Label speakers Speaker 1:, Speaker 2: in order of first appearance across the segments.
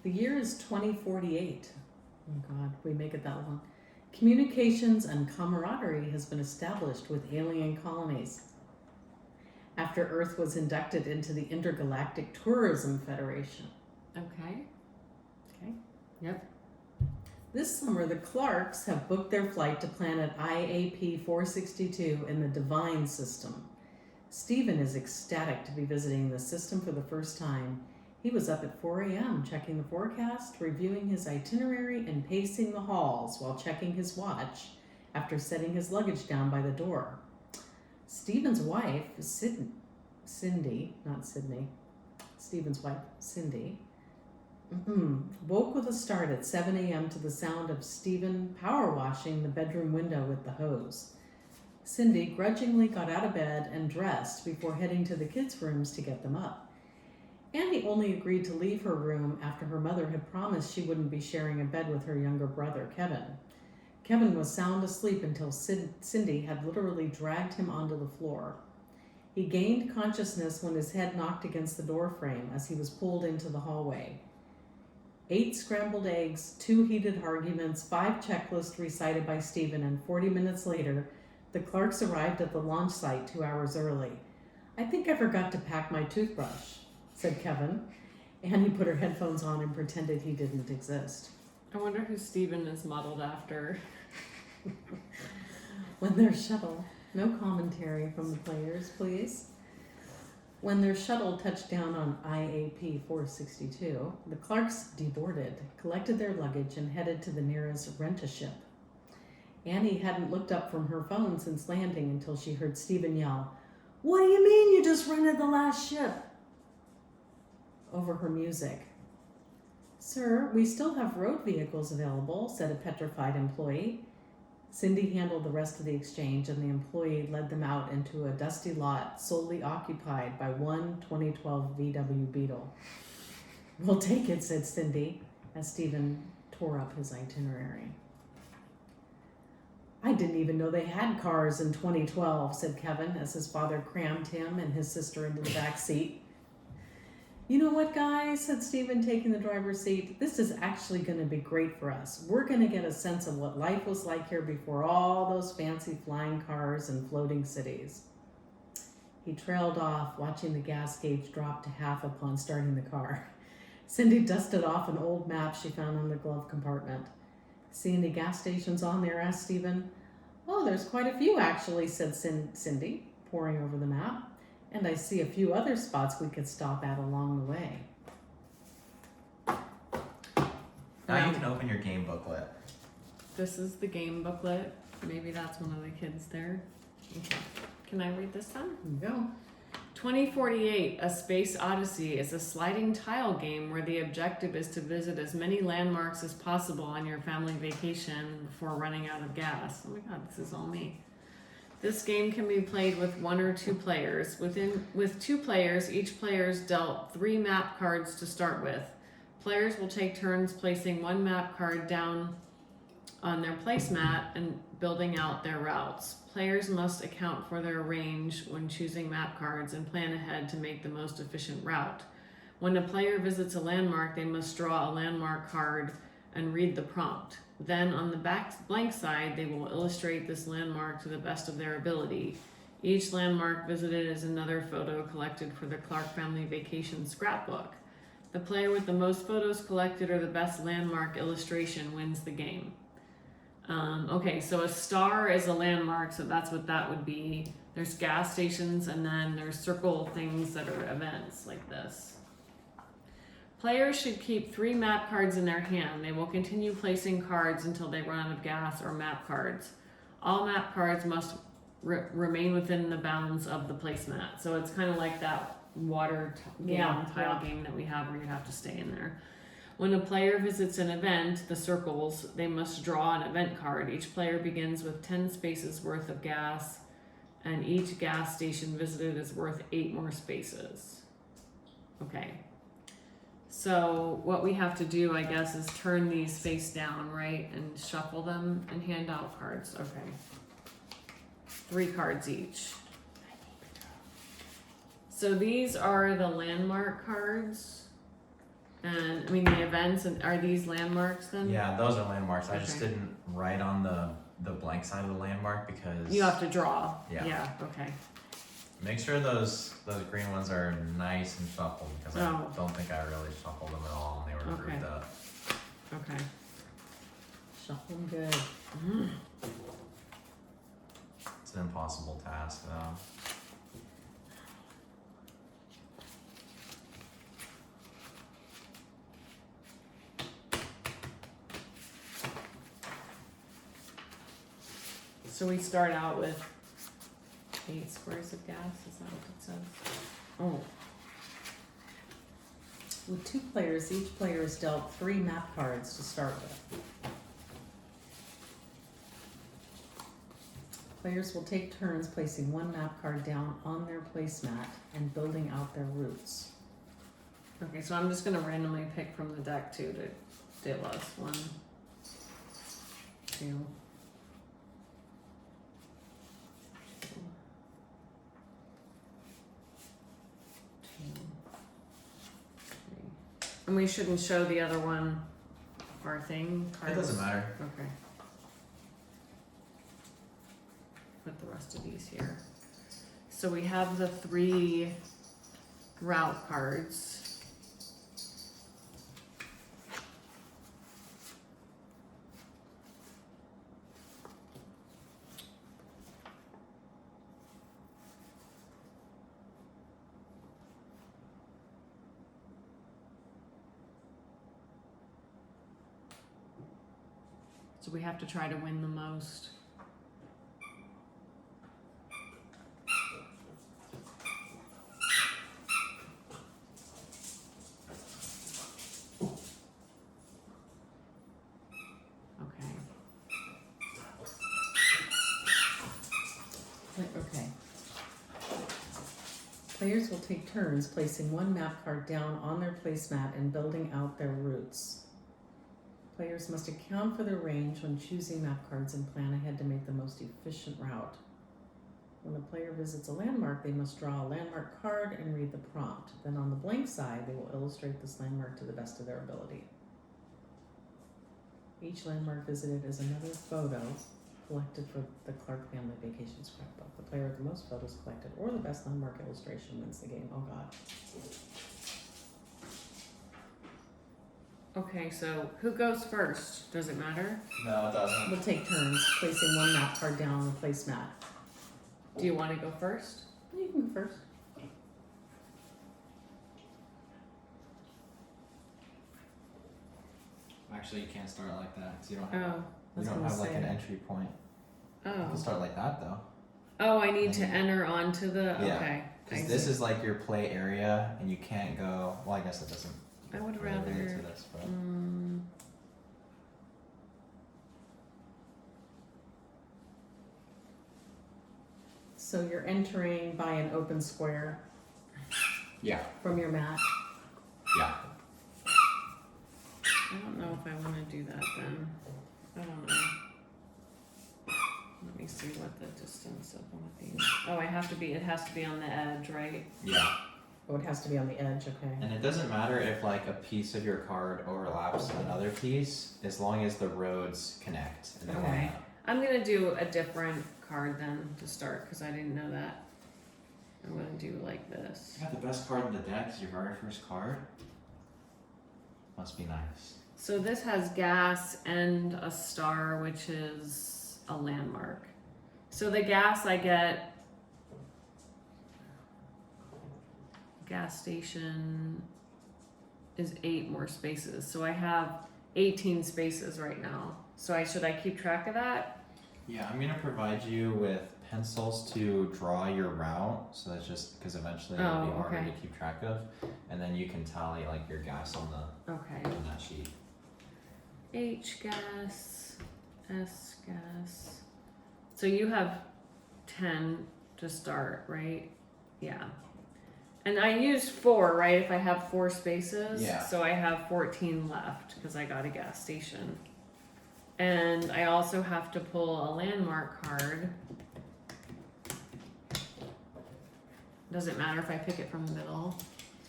Speaker 1: The year is 2048. Oh God, we make it that long. Communications and camaraderie has been established with alien colonies after Earth was inducted into the Intergalactic Tourism Federation.
Speaker 2: Okay.
Speaker 1: Okay.
Speaker 2: Yep.
Speaker 1: This summer, the Clarks have booked their flight to planet IAP 462 in the Divine System. Stephen is ecstatic to be visiting the system for the first time. He was up at 4 a.m. checking the forecast, reviewing his itinerary, and pacing the halls while checking his watch after setting his luggage down by the door. Stephen's wife, Cindy, not Sydney, Stephen's wife, Cindy, woke with a start at 7 a.m. to the sound of Stephen power washing the bedroom window with the hose. Cindy grudgingly got out of bed and dressed before heading to the kids' rooms to get them up. Annie only agreed to leave her room after her mother had promised she wouldn't be sharing a bed with her younger brother, Kevin. Kevin was sound asleep until Cindy had literally dragged him onto the floor. He gained consciousness when his head knocked against the door frame as he was pulled into the hallway. 8 scrambled eggs, 2 heated arguments, 5 checklists recited by Stephen, and 40 minutes later, the Clarks arrived at the launch site 2 hours early. "I think I forgot to pack my toothbrush," said Kevin. Annie put her headphones on and pretended he didn't exist.
Speaker 2: I wonder who Stephen is modeled after.
Speaker 1: When their shuttle, no commentary from the players, please. When their shuttle touched down on IAP 462, the Clarks deboarded, collected their luggage, and headed to the nearest rent-a-ship. Annie hadn't looked up from her phone since landing until she heard Stephen yell, "What do you mean you just rented the last ship?" over her music. "Sir, we still have road vehicles available," said a petrified employee. Cindy handled the rest of the exchange, and the employee led them out into a dusty lot solely occupied by one 2012 VW Beetle. "We'll take it," said Cindy, as Stephen tore up his itinerary. "I didn't even know they had cars in 2012, said Kevin, as his father crammed him and his sister into the back seat. "You know what, guys," said Stephen, taking the driver's seat, "this is actually going to be great for us. We're going to get a sense of what life was like here before all those fancy flying cars and floating cities." He trailed off, watching the gas gauge drop to half upon starting the car. Cindy dusted off an old map she found in the glove compartment. "See any gas stations on there?" asked Stephen. "Oh, there's quite a few, actually," said Cindy, poring over the map. "And I see a few other spots we could stop at along the way."
Speaker 3: Now you can open your game booklet.
Speaker 2: This is the game booklet. Maybe that's one of the kids there. Okay. Can I read this one?
Speaker 1: Here you go.
Speaker 2: 2048, A Space Odyssey is a sliding tile game where the objective is to visit as many landmarks as possible on your family vacation before running out of gas. Oh my god, this is all me. This game can be played with 1 or 2 players. With 2 players, each player is dealt 3 map cards to start with. Players will take turns placing 1 map card down on their placemat and building out their routes. Players must account for their range when choosing map cards and plan ahead to make the most efficient route. When a player visits a landmark, they must draw a landmark card and read the prompt. Then on the back blank side, they will illustrate this landmark to the best of their ability. Each landmark visited is another photo collected for the Clark family vacation scrapbook. The player with the most photos collected or the best landmark illustration wins the game. Okay, so a star is a landmark, so that's what that would be. There's gas stations, and then there's circle things that are events like this. Players should keep 3 map cards in their hand. They will continue placing cards until they run out of gas or map cards. All map cards must remain within the bounds of the placemat. So it's kind of like that water tile game that we have where you have to stay in there. When a player visits an event, the circles, they must draw an event card. Each player begins with 10 spaces worth of gas, and each gas station visited is worth 8 more spaces. Okay. So what we have to do, I guess, is turn these face down, right? And shuffle them and hand out cards. Okay. 3 cards each. So these are the landmark cards. And I mean the events, and are these landmarks then?
Speaker 3: Yeah, those are landmarks. I just
Speaker 2: Okay.
Speaker 3: didn't write on the blank side of the landmark because
Speaker 2: You have to draw.
Speaker 3: Yeah.
Speaker 2: Yeah. Okay.
Speaker 3: make sure those green ones are nice and shuffled because
Speaker 2: Oh.
Speaker 3: I don't think I really shuffled them at all and they were
Speaker 2: Okay.
Speaker 3: grouped up.
Speaker 2: Okay.
Speaker 1: Shuffle them good.
Speaker 2: Mm.
Speaker 3: It's an impossible task though.
Speaker 2: So we start out with 8 squares of gas. Is that what it says? Oh.
Speaker 1: With 2 players, each player is dealt 3 map cards to start with. Players will take turns placing 1 map card down on their placemat and building out their routes.
Speaker 2: Okay, so I'm just gonna randomly pick from the deck too to deal us. 1, 2. 2, 3. And we shouldn't show the other one our thing.
Speaker 3: It doesn't matter.
Speaker 2: Okay. Put the rest of these here. So we have the 3 route cards. So we have to try to win the most. Okay.
Speaker 1: Okay. Players will take turns placing 1 map card down on their placemat and building out their routes. Players must account for their range when choosing map cards and plan ahead to make the most efficient route. When a player visits a landmark, they must draw a landmark card and read the prompt. Then on the blank side, they will illustrate this landmark to the best of their ability. Each landmark visited is another photo collected for the Clark Family Vacation Scrapbook. The player with the most photos collected or the best landmark illustration wins the game. Oh God.
Speaker 2: Okay, so who goes first? Does it matter?
Speaker 3: No, it doesn't.
Speaker 1: We'll take turns placing 1 map card down on the placemat.
Speaker 2: Do you want to go first?
Speaker 1: You can go first.
Speaker 3: Actually, you can't start like that because you don't
Speaker 2: Oh.
Speaker 3: have,
Speaker 1: I
Speaker 3: you
Speaker 1: was
Speaker 3: don't
Speaker 1: gonna
Speaker 3: have like
Speaker 1: say.
Speaker 3: an entry point. You
Speaker 2: Oh.
Speaker 3: can start like that though.
Speaker 2: Oh, I need to
Speaker 3: Mhm.
Speaker 2: enter onto the.
Speaker 3: Yeah.
Speaker 2: Okay. I
Speaker 3: Because this
Speaker 2: see.
Speaker 3: is like your play area and you can't go, well, I guess it doesn't
Speaker 2: I would
Speaker 3: really relate
Speaker 2: rather.
Speaker 3: to this, but.
Speaker 1: So you're entering by an open square
Speaker 3: Yeah.
Speaker 1: from your mat.
Speaker 3: Yeah.
Speaker 2: I don't know if I want to do that then. I don't know. Let me see what the distance of one of these. Oh, it has to be on the edge, right?
Speaker 3: Yeah.
Speaker 1: Oh, it has to be on the edge, okay.
Speaker 3: And it doesn't matter if like a piece of your card overlaps another piece, as long as the roads connect. And they
Speaker 1: Okay.
Speaker 3: line up.
Speaker 2: I'm gonna do a different card then to start because I didn't know that. I'm gonna do like this.
Speaker 3: You got the best card in the deck as your very first card. Must be nice.
Speaker 2: So this has gas and a star, which is a landmark. So the gas I get, gas station is 8 more spaces. So I have 18 spaces right now. So should I keep track of that?
Speaker 3: Yeah, I'm gonna provide you with pencils to draw your route, so that's just because eventually it'll be
Speaker 2: Oh,
Speaker 3: harder
Speaker 2: okay.
Speaker 3: to keep track of, and then you can tally like your gas on
Speaker 2: Okay.
Speaker 3: that sheet.
Speaker 2: H gas, S gas. So you have 10 to start, right? Yeah. And I use 4, right? If I have 4 spaces.
Speaker 3: Yeah.
Speaker 2: So I have 14 left because I got a gas station. And I also have to pull a landmark card. Does it matter if I pick it from the middle?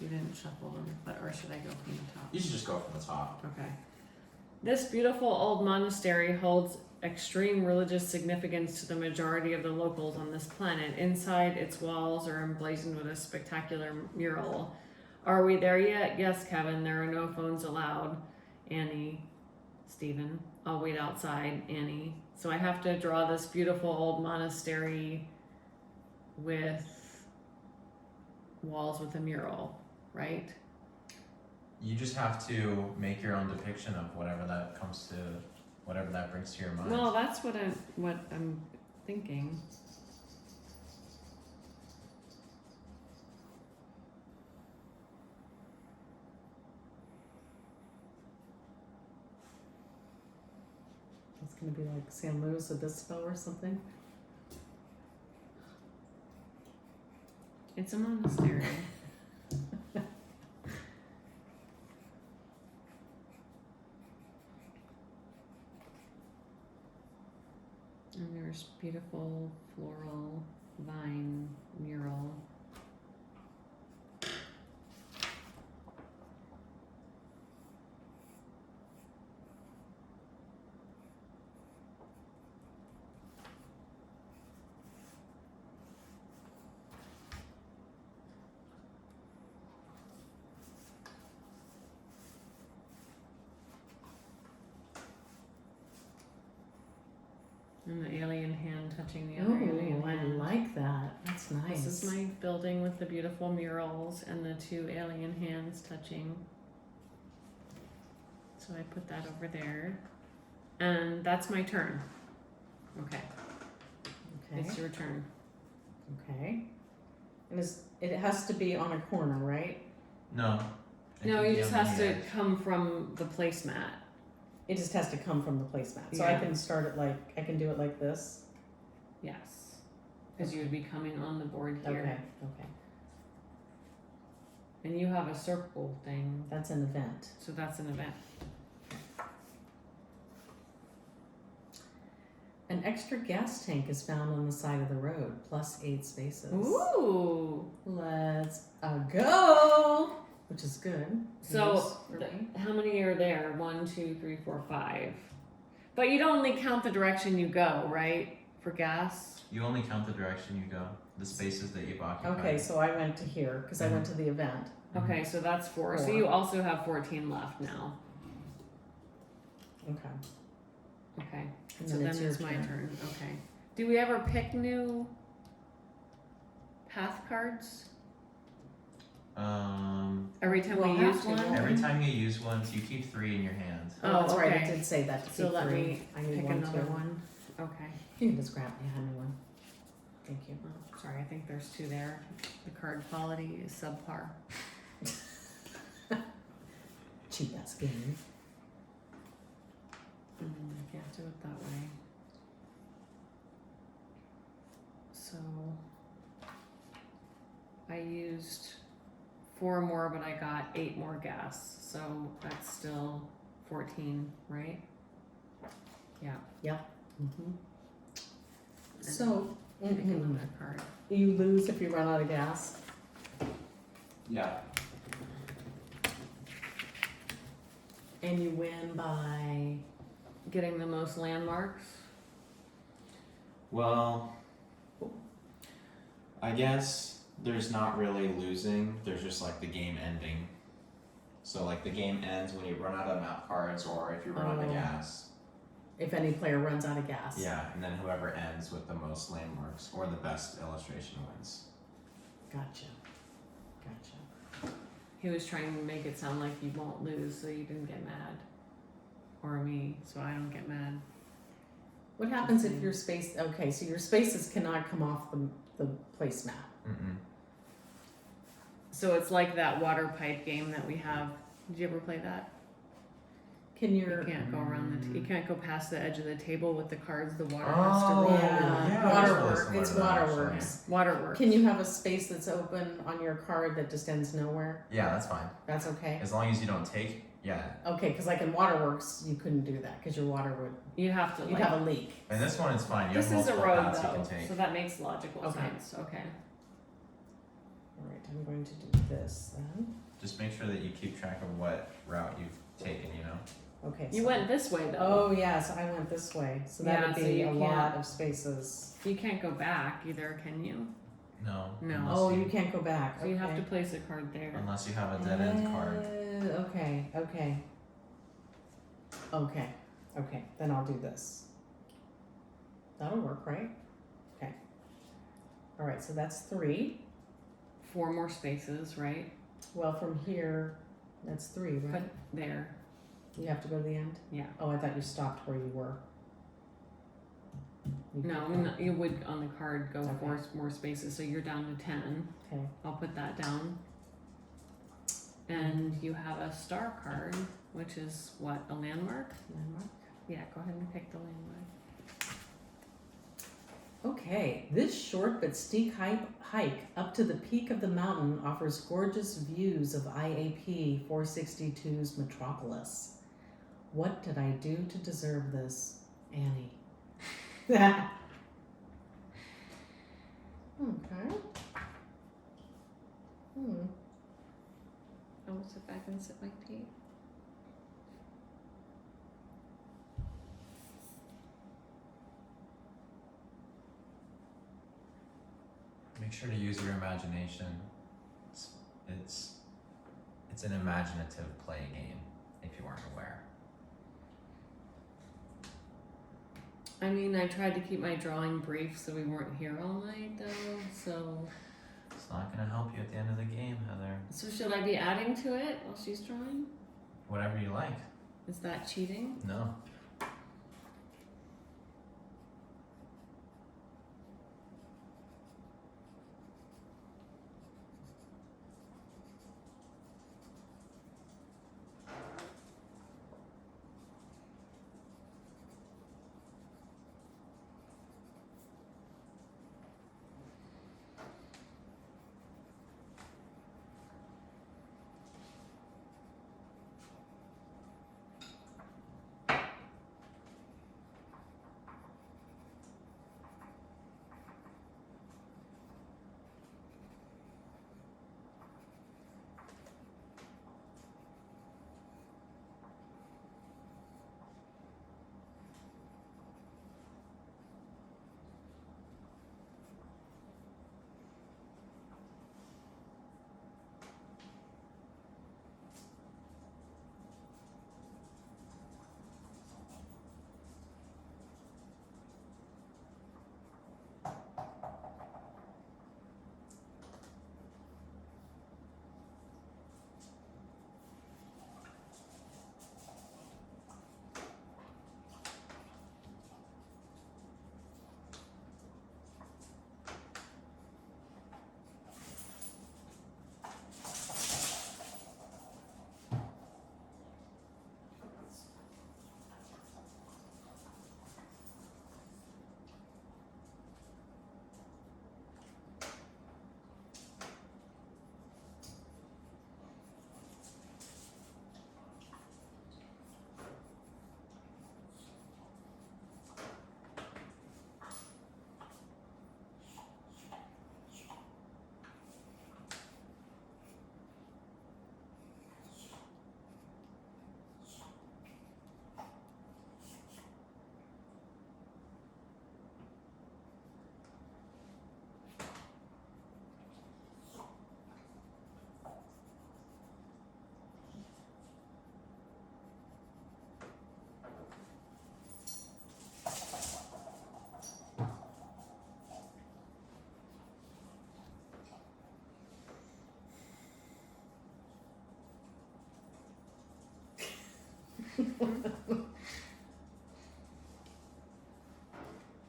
Speaker 2: You didn't shuffle them, or should I go from the top?
Speaker 3: You should just go from the top.
Speaker 2: Okay. This beautiful old monastery holds extreme religious significance to the majority of the locals on this planet. Inside, its walls are emblazoned with a spectacular mural. Are we there yet? Yes, Kevin. There are no phones allowed. Annie, Stephen. I'll wait outside, Annie. So I have to draw this beautiful old monastery with walls with a mural, right?
Speaker 3: You just have to make your own depiction of whatever that brings to your mind.
Speaker 2: Well, that's what I'm thinking.
Speaker 1: It's gonna be like San Luis Obispo or something.
Speaker 2: It's a monastery. And there's beautiful floral vine mural. And the alien hand touching the other alien
Speaker 1: Oh, I
Speaker 2: hand.
Speaker 1: like that. That's nice.
Speaker 2: This is my building with the beautiful murals and the two alien hands touching. So I put that over there. And that's my turn. Okay,
Speaker 1: Okay.
Speaker 2: it's your turn.
Speaker 1: Okay. And it has to be on a corner, right?
Speaker 3: No.
Speaker 2: No,
Speaker 3: It
Speaker 2: it
Speaker 3: can
Speaker 2: just
Speaker 3: be on
Speaker 2: has
Speaker 3: the
Speaker 2: to
Speaker 3: edge.
Speaker 2: come from the placemat.
Speaker 1: It just has to come from the placemat. So I
Speaker 2: Yeah.
Speaker 1: can start it like, I can do it like this.
Speaker 2: Yes. Because you would be coming on the board here.
Speaker 1: Okay, okay.
Speaker 2: And you have a circle thing,
Speaker 1: That's an event.
Speaker 2: so that's an event.
Speaker 1: An extra gas tank is found on the side of the road, plus 8 spaces.
Speaker 2: Ooh.
Speaker 1: Let's go! Which is good.
Speaker 2: So,
Speaker 1: news for me.
Speaker 2: how many are there? 1, 2, 3, 4, 5. But you'd only count the direction you go, right? For gas?
Speaker 3: You only count the direction you go, the spaces that you've occupied.
Speaker 1: Okay, so I went to here because I went to the event.
Speaker 2: Okay, so that's 4. So
Speaker 1: 4.
Speaker 2: you also have 14 left now.
Speaker 1: Okay.
Speaker 2: Okay.
Speaker 1: And
Speaker 2: So
Speaker 1: then
Speaker 2: then
Speaker 1: it's your
Speaker 2: it's my
Speaker 1: turn.
Speaker 2: turn. Okay. Do we ever pick new path cards? Every time
Speaker 1: We'll
Speaker 2: we
Speaker 1: have
Speaker 2: use
Speaker 1: to,
Speaker 2: one?
Speaker 1: won't
Speaker 3: Every time you use one, so you keep 3 in your hand.
Speaker 1: Oh, that's right.
Speaker 2: okay.
Speaker 1: It did say that to
Speaker 2: So
Speaker 1: keep
Speaker 2: let
Speaker 1: 3.
Speaker 2: me
Speaker 1: I need
Speaker 2: pick
Speaker 1: one
Speaker 2: another
Speaker 1: too.
Speaker 2: one. Okay.
Speaker 1: You can just grab me. I had one. Thank you.
Speaker 2: Oh, sorry, I think there's 2 there. The card quality is subpar.
Speaker 1: Cheap ass game.
Speaker 2: I can't do it that way. So I used 4 more, but I got 8 more gas. So that's still 14, right? Yeah.
Speaker 1: Mm-hmm. So,
Speaker 2: Pick another card.
Speaker 1: you lose if you run out of gas.
Speaker 3: Yeah.
Speaker 1: And you win by.
Speaker 2: Getting the most landmarks.
Speaker 3: Well, I guess there's not really losing, there's just like the game ending. So like the game ends when you run out of map cards or if you run out of
Speaker 1: Oh.
Speaker 3: gas.
Speaker 1: If any player runs out of gas.
Speaker 3: Yeah, and then whoever ends with the most landmarks or the best illustration wins.
Speaker 1: Gotcha. Gotcha.
Speaker 2: He was trying to make it sound like you won't lose, so you didn't get mad. Or me, so I don't get mad.
Speaker 1: What happens if your space? Okay, so your spaces cannot come off the placemat.
Speaker 3: Mm-mm.
Speaker 2: So it's like that water pipe game that we have. Did you ever play that?
Speaker 1: Can
Speaker 2: You
Speaker 1: your
Speaker 2: can't go around you can't go past the edge of the table with the cards. The water
Speaker 3: Oh,
Speaker 2: has to roll.
Speaker 3: yeah, I was
Speaker 1: waterworks?
Speaker 3: supposed to
Speaker 1: It's
Speaker 3: learn that,
Speaker 1: waterworks.
Speaker 2: Waterworks.
Speaker 1: Can you have a space that's open on your card that just ends nowhere?
Speaker 3: Yeah, that's fine.
Speaker 1: That's okay.
Speaker 3: As long as you don't take, yeah.
Speaker 1: Okay, because like in waterworks, you couldn't do that because your water would
Speaker 2: You have to
Speaker 1: you'd
Speaker 2: like.
Speaker 1: have a leak.
Speaker 3: And this one is fine. You
Speaker 2: This
Speaker 3: have
Speaker 2: is a
Speaker 3: multiple
Speaker 2: road
Speaker 3: paths you
Speaker 2: though,
Speaker 3: can take.
Speaker 2: so that makes logical
Speaker 1: Okay.
Speaker 2: sense. Okay.
Speaker 1: Alright, I'm going to do this then.
Speaker 3: Just make sure that you keep track of what route you've taken, you know?
Speaker 1: Okay.
Speaker 2: You
Speaker 1: so-
Speaker 2: went this way though.
Speaker 1: Oh, yeah, so I went this way. So that
Speaker 2: Yeah,
Speaker 1: would
Speaker 2: so
Speaker 1: be
Speaker 2: you
Speaker 1: a
Speaker 2: can't-
Speaker 1: lot of spaces.
Speaker 2: You can't go back either, can you?
Speaker 3: No.
Speaker 2: No.
Speaker 3: Unless
Speaker 1: Oh, you can't go back.
Speaker 2: So you have to
Speaker 1: Okay.
Speaker 2: place a card there.
Speaker 3: Unless you have a dead end card.
Speaker 1: Okay, okay. Okay, okay, then I'll do this. That'll work, right? Okay. Alright, so that's 3.
Speaker 2: 4 more spaces, right?
Speaker 1: Well, from here, that's 3, right?
Speaker 2: But there.
Speaker 1: You have to go to the end?
Speaker 2: Yeah.
Speaker 1: Oh, I thought you stopped where you were.
Speaker 2: No, you would on the card go
Speaker 1: Okay.
Speaker 2: 4 more spaces, so you're down to 10.
Speaker 1: Okay.
Speaker 2: I'll put that down. And you have a star card, which is what, a landmark?
Speaker 1: Landmark.
Speaker 2: Yeah, go ahead and pick the landmark.
Speaker 1: Okay, this short but steep hike up to the peak of the mountain offers gorgeous views of IAP 462's metropolis. What did I do to deserve this, Annie? Okay.
Speaker 2: I will sit back and sip my tea.
Speaker 3: Make sure to use your imagination. It's an imaginative play game, if you weren't aware.
Speaker 2: I mean, I tried to keep my drawing brief so we weren't here all night though, so...
Speaker 3: It's not gonna help you at the end of the game, Heather.
Speaker 2: So should I be adding to it while she's drawing?
Speaker 3: Whatever you like.
Speaker 2: Is that cheating?
Speaker 3: No.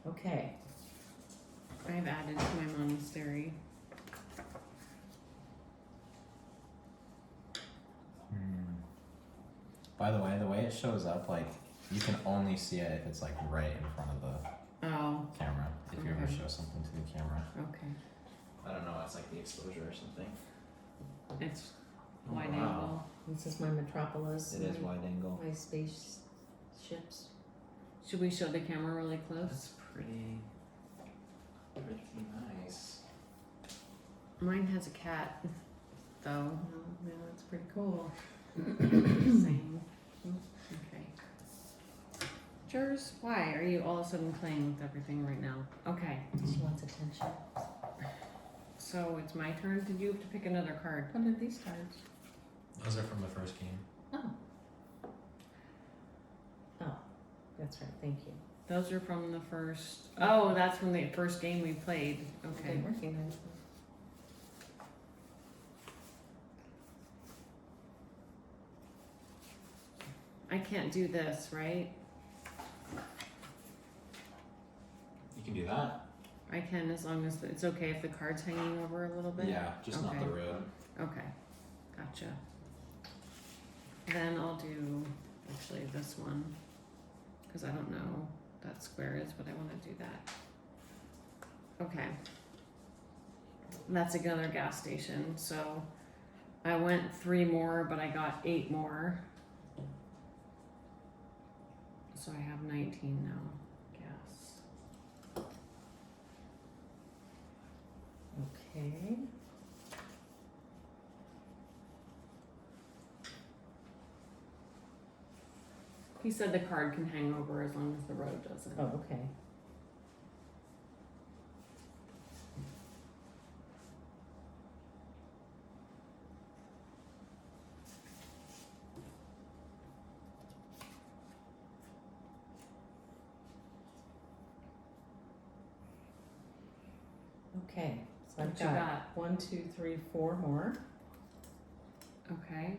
Speaker 1: Okay.
Speaker 2: I've added to my monastery.
Speaker 3: By the way it shows up, like, you can only see it if it's like right in front of the
Speaker 2: Oh,
Speaker 3: camera. If you ever
Speaker 2: Okay.
Speaker 3: show something to the camera.
Speaker 2: okay.
Speaker 3: I don't know, it's like the exposure or something.
Speaker 2: It's
Speaker 3: Oh,
Speaker 2: wide
Speaker 3: wow.
Speaker 2: angle.
Speaker 1: This is my metropolis.
Speaker 3: It is
Speaker 1: my,
Speaker 3: wide angle.
Speaker 1: my space ships.
Speaker 2: Should we show the camera really close?
Speaker 3: That's pretty nice.
Speaker 2: Mine has a cat, though.
Speaker 1: Oh, yeah, that's pretty cool.
Speaker 2: Same. Okay. Jers, why are you all of a sudden playing with everything right now? Okay,
Speaker 1: She wants attention.
Speaker 2: so it's my turn. Did you have to pick another card?
Speaker 1: What are these cards?
Speaker 3: Those are from the first game.
Speaker 1: Oh. Oh, that's right. Thank you.
Speaker 2: Those are from the first. Oh, that's from the first game we played.
Speaker 1: I
Speaker 2: Okay.
Speaker 1: didn't recognize them.
Speaker 2: I can't do this, right?
Speaker 3: You can do that.
Speaker 2: I can as long as it's okay if the card's hanging over a little bit.
Speaker 3: Yeah, just not
Speaker 2: Okay.
Speaker 3: the road.
Speaker 2: Okay, gotcha. Then I'll do actually this one because I don't know that square is, but I want to do that. Okay. That's another gas station. So I went 3 more, but I got 8 more. So I have 19 now. Gas.
Speaker 1: Okay.
Speaker 2: He said the card can hang over as long as the road doesn't.
Speaker 1: Oh, okay. Okay, so I've
Speaker 2: What you
Speaker 1: got
Speaker 2: got?
Speaker 1: 1, 2, 3, 4 more,
Speaker 2: Okay.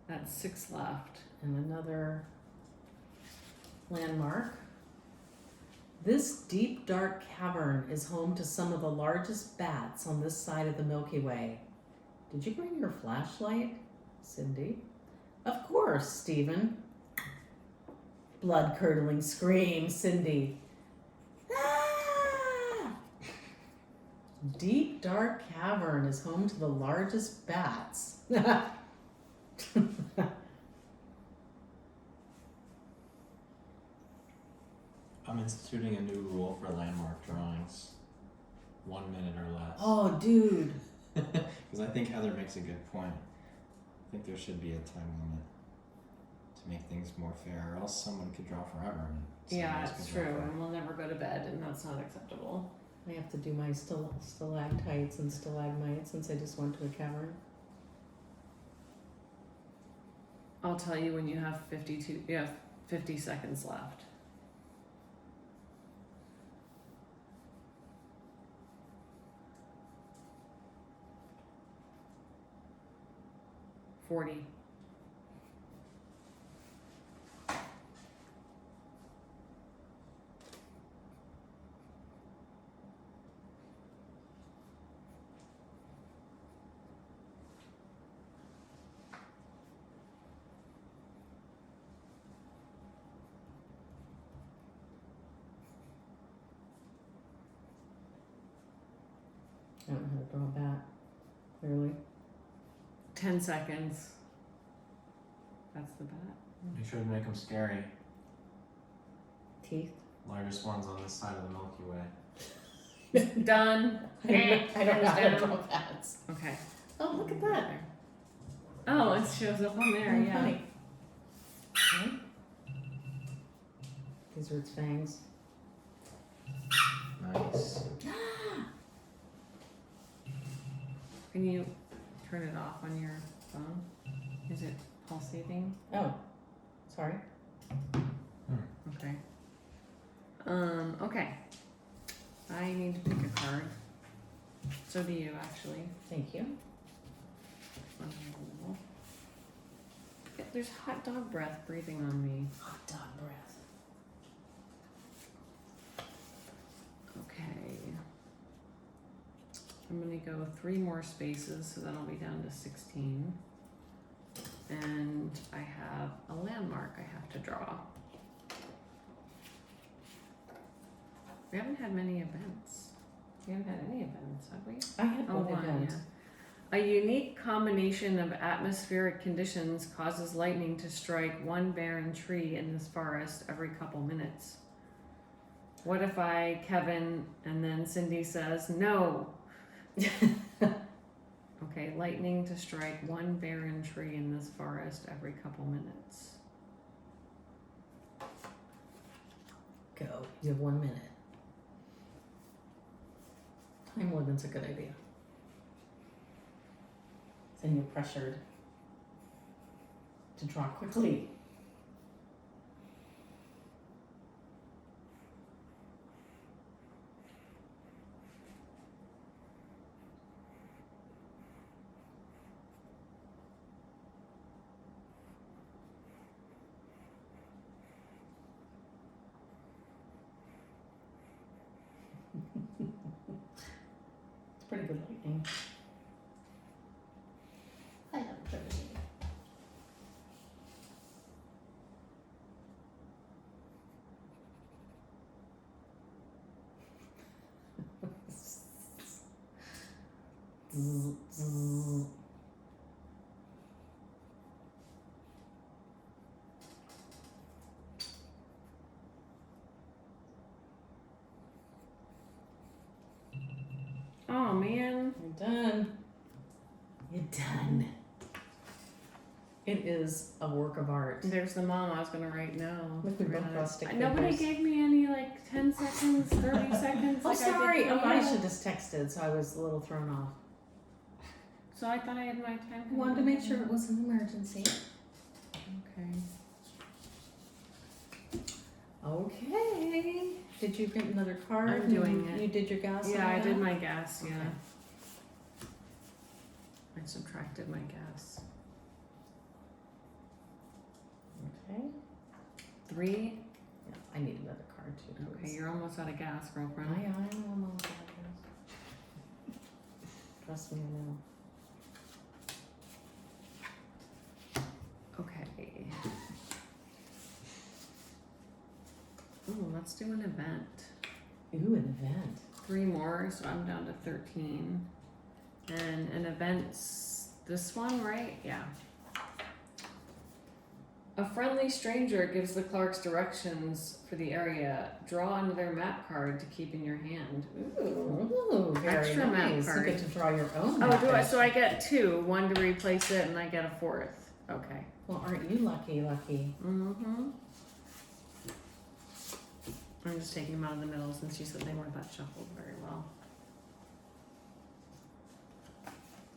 Speaker 2: That's 6 left.
Speaker 1: and another landmark. This deep, dark cavern is home to some of the largest bats on this side of the Milky Way. Did you bring your flashlight, Cindy? Of course, Stephen. Blood-curdling scream, Cindy. Ah! Deep, dark cavern is home to the largest bats.
Speaker 3: I'm instituting a new rule for landmark drawings. 1 minute or less.
Speaker 1: Oh, dude.
Speaker 3: Because I think Heather makes a good point. I think there should be a time limit to make things more fair, or else someone could draw forever. And someone
Speaker 2: Yeah,
Speaker 3: else
Speaker 2: it's
Speaker 3: could draw
Speaker 2: true.
Speaker 3: forever.
Speaker 2: And we'll never go to bed, and that's not acceptable.
Speaker 1: I have to do my stalactites and stalagmites since I just went to a cavern.
Speaker 2: I'll tell you when you have 50 seconds left. $40.
Speaker 1: I don't know how to draw a bat, clearly.
Speaker 2: 10 seconds. That's the bat.
Speaker 3: Make sure to make them scary.
Speaker 1: Teeth.
Speaker 3: Largest ones on this side of the Milky Way.
Speaker 2: Done.
Speaker 1: I don't know how to
Speaker 2: Hands
Speaker 1: draw
Speaker 2: down.
Speaker 1: bats.
Speaker 2: Okay.
Speaker 1: Oh, look at that.
Speaker 2: Oh, it shows up on there, yeah.
Speaker 1: Funny. Okay. These are its fangs.
Speaker 3: Nice.
Speaker 2: Can you turn it off on your phone? Is it pulsating?
Speaker 1: Oh, sorry.
Speaker 2: Okay. Okay. I need to pick a card. So do you, actually.
Speaker 1: Thank you.
Speaker 2: Yeah, there's hot dog breath breathing on me.
Speaker 1: Hot dog breath.
Speaker 2: Okay. I'm gonna go 3 more spaces, so that'll be down to 16. And I have a landmark I have to draw. We haven't had many events. We haven't had any events, have we?
Speaker 1: I had one
Speaker 2: one,
Speaker 1: event.
Speaker 2: yeah. A unique combination of atmospheric conditions causes lightning to strike one barren tree in this forest every couple minutes. What if Kevin, and then Cindy says, no. Okay, lightning to strike one barren tree in this forest every couple minutes.
Speaker 1: Go. You have 1 minute. Time limit's a good idea. Then you're pressured to draw quickly. It's pretty good lightning. I have privacy. Zzz, zzz.
Speaker 2: Oh man.
Speaker 1: You're done. You're done. It is a work of art.
Speaker 2: There's the mom I was gonna write now.
Speaker 1: Look, we both draw stick
Speaker 2: Nobody
Speaker 1: figures.
Speaker 2: gave me any like 10 seconds, 30 seconds.
Speaker 1: Oh,
Speaker 2: like
Speaker 1: sorry.
Speaker 2: I did for
Speaker 1: I
Speaker 2: you.
Speaker 1: should have just texted, so I was a little thrown off.
Speaker 2: So I thought I had my time.
Speaker 1: I wanted to make sure it was an emergency.
Speaker 2: Okay.
Speaker 1: Okay. Did you get another card?
Speaker 2: I'm doing it.
Speaker 1: You did your gas?
Speaker 2: Yeah,
Speaker 1: on
Speaker 2: I did
Speaker 1: that?
Speaker 2: my gas. Yeah.
Speaker 1: Okay.
Speaker 2: I subtracted my gas.
Speaker 1: Okay.
Speaker 2: 3.
Speaker 1: Yeah, I need another card too.
Speaker 2: Okay,
Speaker 1: please.
Speaker 2: you're almost out of gas, girlfriend.
Speaker 1: I am almost out of gas. Trust me, I know.
Speaker 2: Okay. Ooh, let's do an event.
Speaker 1: Ooh, an event.
Speaker 2: 3 more, so I'm down to 13. And an event's this one, right? Yeah. A friendly stranger gives the Clarks directions for the area. Draw another map card to keep in your hand.
Speaker 1: Ooh, very
Speaker 2: Extra map
Speaker 1: nice. You
Speaker 2: card.
Speaker 1: get to draw your own.
Speaker 2: Oh,
Speaker 1: map
Speaker 2: do I?
Speaker 1: card.
Speaker 2: So I get 2. 1 to replace it, and I get a 4th. Okay.
Speaker 1: Well, aren't you lucky?
Speaker 2: Mm-hmm. I'm just taking them out of the middle since you said they weren't that shuffled very well.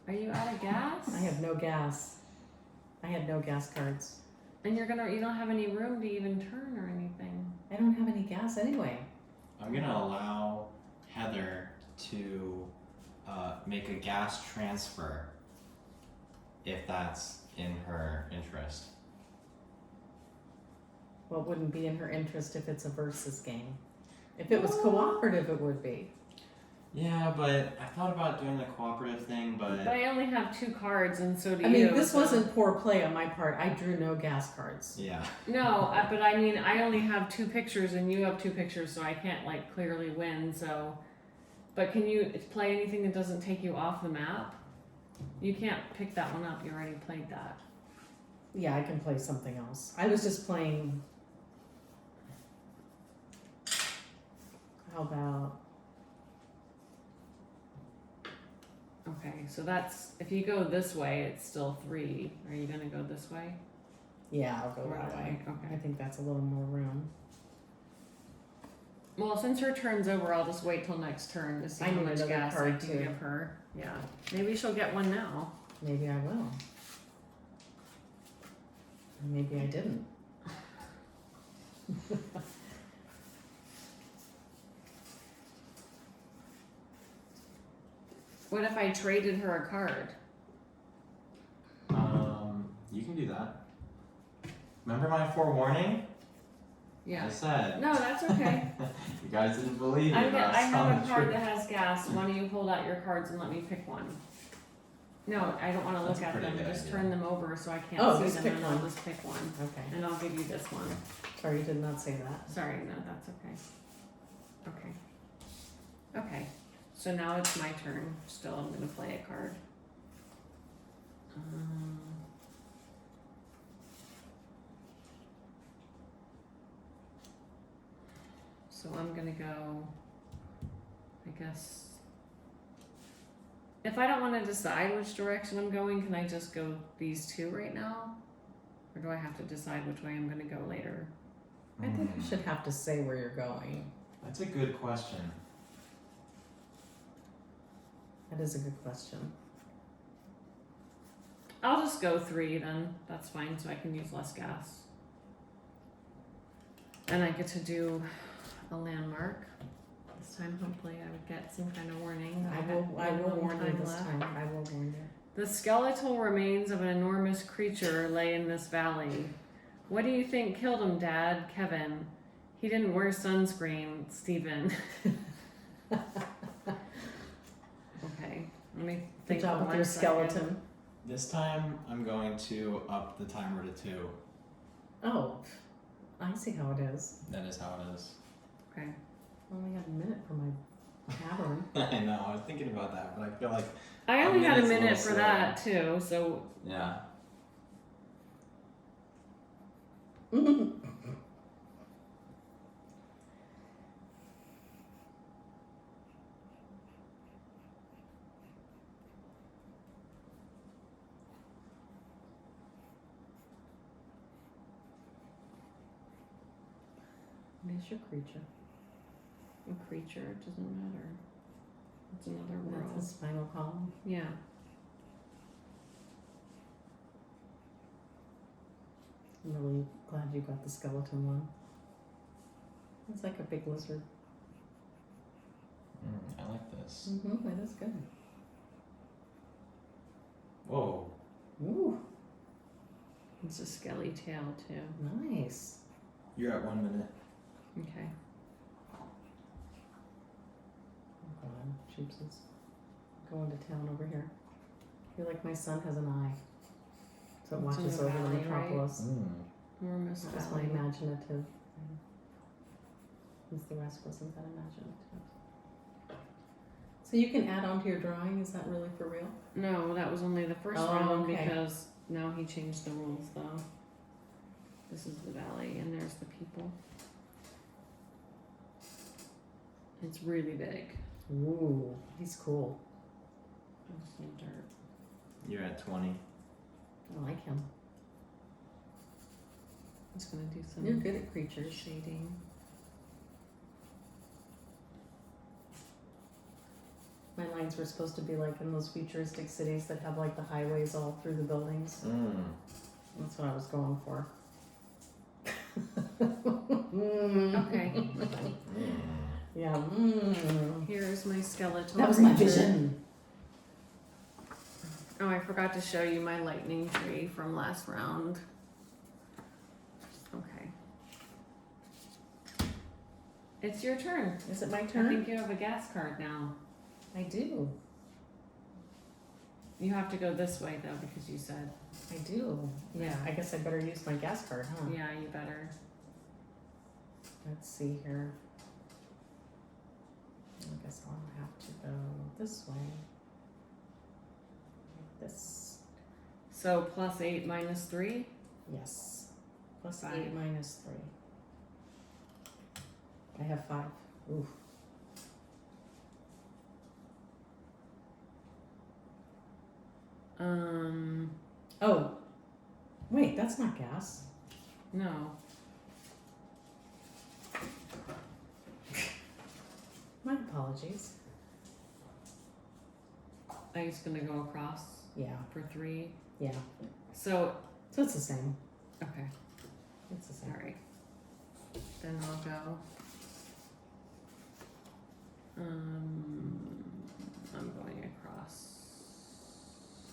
Speaker 2: Are you out of gas?
Speaker 1: I have no gas. I had no gas cards.
Speaker 2: And you don't have any room to even turn or anything.
Speaker 1: I don't have any gas anyway.
Speaker 3: I'm gonna allow Heather to make a gas transfer if that's in her interest.
Speaker 1: Well, it wouldn't be in her interest if it's a versus game. If it was cooperative, it would be.
Speaker 3: Yeah, but I thought about doing the cooperative thing,
Speaker 2: But
Speaker 3: but
Speaker 2: I only have 2 cards, and so do
Speaker 1: I
Speaker 2: you.
Speaker 1: mean, this
Speaker 2: so-
Speaker 1: wasn't poor play on my part. I drew no gas cards.
Speaker 3: yeah.
Speaker 2: No, but I mean, I only have 2 pictures, and you have 2 pictures, so I can't like clearly win. So, but can you play anything that doesn't take you off the map? You can't pick that one up. You already played that.
Speaker 1: Yeah, I can play something else. I was just playing. How about?
Speaker 2: Okay, so that's if you go this way, it's still 3. Are you gonna go this way?
Speaker 1: Yeah, I'll go
Speaker 2: Or
Speaker 1: that way. I
Speaker 2: Okay.
Speaker 1: think that's a little more room.
Speaker 2: Well, since her turn's over, I'll just wait till next turn to see
Speaker 1: I
Speaker 2: how
Speaker 1: need
Speaker 2: much
Speaker 1: another
Speaker 2: gas I
Speaker 1: card,
Speaker 2: can
Speaker 1: too.
Speaker 2: give her. Yeah, maybe she'll get one now.
Speaker 1: Maybe I will. Maybe I didn't.
Speaker 2: What if I traded her a card?
Speaker 3: You can do that. Remember my forewarning?
Speaker 2: Yeah.
Speaker 3: I said.
Speaker 2: No, that's okay.
Speaker 3: You guys didn't believe me.
Speaker 2: I
Speaker 3: That's
Speaker 2: have
Speaker 3: not
Speaker 2: a card
Speaker 3: true.
Speaker 2: that has gas. Why don't you hold out your cards and let me pick one? No, I don't want to
Speaker 3: That's
Speaker 2: look
Speaker 3: a
Speaker 2: at
Speaker 3: pretty
Speaker 2: them.
Speaker 3: good
Speaker 2: Just
Speaker 3: idea.
Speaker 2: turn them over so I can't
Speaker 1: Oh,
Speaker 2: see
Speaker 1: just
Speaker 2: them,
Speaker 1: pick
Speaker 2: and
Speaker 1: one.
Speaker 2: I'll just pick one.
Speaker 1: Okay.
Speaker 2: And I'll give you this one.
Speaker 1: Sorry, you did not say that.
Speaker 2: Sorry, no, that's okay. Okay. Okay. So now it's my turn. Still, I'm gonna play a card. So I'm gonna go, I guess, If I don't want to decide which direction I'm going, can I just go these two right now? Or do I have to decide which way I'm going to go later?
Speaker 1: I think you should have to say where you're going.
Speaker 3: That's a good question.
Speaker 1: That is a good question.
Speaker 2: I'll just go 3 then. That's fine, so I can use less gas. And I get to do a landmark. This time, hopefully, I would get some kind of warning.
Speaker 1: I will warn you this time. I will warn you.
Speaker 2: The skeletal remains of an enormous creature lay in this valley. What do you think killed him, Dad? Kevin. He didn't wear sunscreen, Stephen. Okay, let me think.
Speaker 1: Good job
Speaker 2: for
Speaker 1: with
Speaker 2: 1
Speaker 1: your
Speaker 2: second.
Speaker 1: skeleton.
Speaker 3: This time I'm going to up the timer to 2.
Speaker 1: Oh, I see how it is.
Speaker 3: That is how it is.
Speaker 2: Okay.
Speaker 1: I only had a minute for my pattern.
Speaker 3: I know, I was thinking about that, but I feel like,
Speaker 2: I only had a
Speaker 3: minute's a
Speaker 2: minute
Speaker 3: little
Speaker 2: for that too, so
Speaker 3: yeah.
Speaker 1: What is your creature?
Speaker 2: a creature, it doesn't matter. It's another world.
Speaker 1: That's the spinal column.
Speaker 2: Yeah.
Speaker 1: I'm really glad you got the skeleton one. It's like a big lizard.
Speaker 3: I like this.
Speaker 1: Mm-hmm, that is good.
Speaker 3: Whoa.
Speaker 1: Ooh,
Speaker 2: It's a skelly tail too.
Speaker 1: nice.
Speaker 3: You're at 1 minute.
Speaker 2: Okay.
Speaker 1: Oh God, Jeeps is going to town over here. I feel like my son has an eye. So it
Speaker 2: It's in
Speaker 1: watches
Speaker 2: the
Speaker 1: over the
Speaker 2: valley, right?
Speaker 1: metropolis.
Speaker 2: Enormous
Speaker 1: That was my
Speaker 2: valley.
Speaker 1: imaginative. Since the rest wasn't that imaginative. So you can add on to your drawing, is that really for real?
Speaker 2: No, that was only the first
Speaker 1: Oh,
Speaker 2: round
Speaker 1: okay.
Speaker 2: because now he changed the rules though. This is the valley and there's the people. It's really big.
Speaker 1: Ooh, he's cool.
Speaker 2: There's some dirt.
Speaker 3: You're at 20.
Speaker 1: I like him.
Speaker 2: I'm just gonna do some
Speaker 1: You're good at creatures.
Speaker 2: shading.
Speaker 1: My lines were supposed to be like in those futuristic cities that have like the highways all through the buildings. That's what I was going for.
Speaker 2: Okay.
Speaker 1: Yeah.
Speaker 2: Here's my skeletal.
Speaker 1: That was my
Speaker 2: creature.
Speaker 1: vision.
Speaker 2: Oh, I forgot to show you my lightning tree from last round. Okay. It's your turn.
Speaker 1: Is it my
Speaker 2: I
Speaker 1: turn?
Speaker 2: think you have a gas card now.
Speaker 1: I do.
Speaker 2: You have to go this way though because you said.
Speaker 1: I do. Yeah, I guess I better use my gas card, huh?
Speaker 2: Yeah, you better.
Speaker 1: Let's see here. I guess I'll have to go this way. Like this.
Speaker 2: So +8 minus 3.
Speaker 1: Yes. Plus 8
Speaker 2: 5.
Speaker 1: minus 3. I have 5. Ooh. Oh. Wait, that's not gas.
Speaker 2: No.
Speaker 1: My apologies.
Speaker 2: I'm just gonna go across
Speaker 1: Yeah,
Speaker 2: for 3.
Speaker 1: yeah.
Speaker 2: So
Speaker 1: So it's the same.
Speaker 2: okay,
Speaker 1: It's the same.
Speaker 2: alright. Then I'll go. I'm going across.